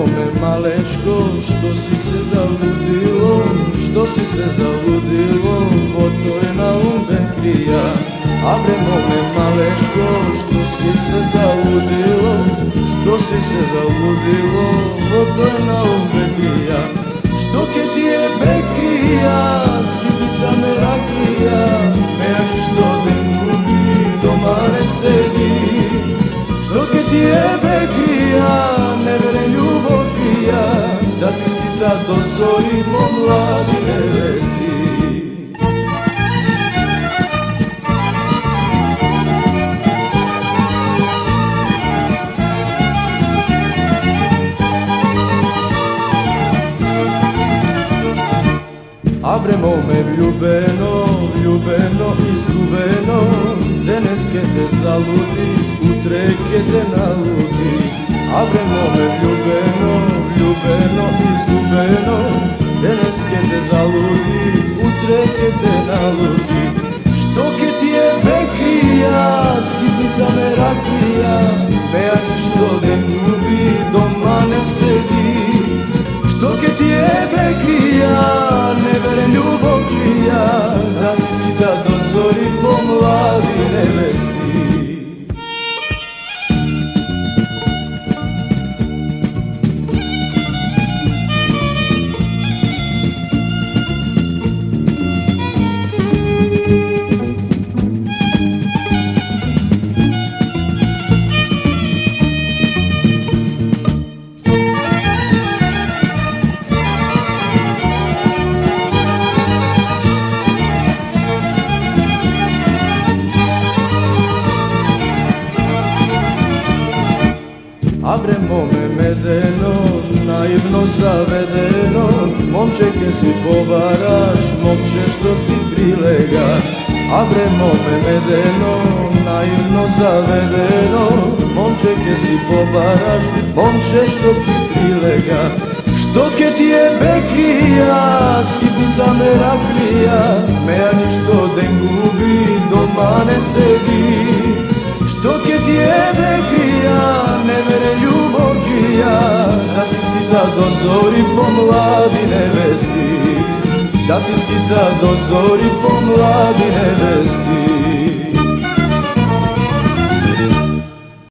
mome malečko, što si se zaludilo, što si se zaludilo, ko to je na umbekrija. A bre mome malečko, što si se zaludilo, što si se zaludilo, ko to je na umbekrija. Što ke ti je bekrija, skipica me rakrija, mea ništo den gubi, doma ne sedi. Što ke ti je bekrija, ne vere ljubov tvija, da ti skita do zori po mladi nevesti. A bre mome ljubeno, ljubeno, izgubeno, denes ke te zaludi, utre ke te naludi. A bre mome ljubeno, ljubeno, izgubeno, denes ke te zaludi, utre ke te naludi. Što ke ti je bekrija, skitnica me rakrija, mea ništo den gubi, doma ne sedi. Što ke ti je bekrija, ne vere ljubov čija, da ti skita do zori po mladi nevesti. A bre mome medeno, naivno zavedeno, momče ke si povaraš, momče što ti prilega. A bre mome medeno, naivno zavedeno, momče ke si povaraš, momče što ti prilega. Što ke ti je bekrija, skitnica me rakrija, mea ništo den gubi, doma ne sedi. Što ke ti je bekrija, ne vere ljubov čija, da ti skita do zori po mladi nevesti. Da ti skita do zori po mladi nevesti.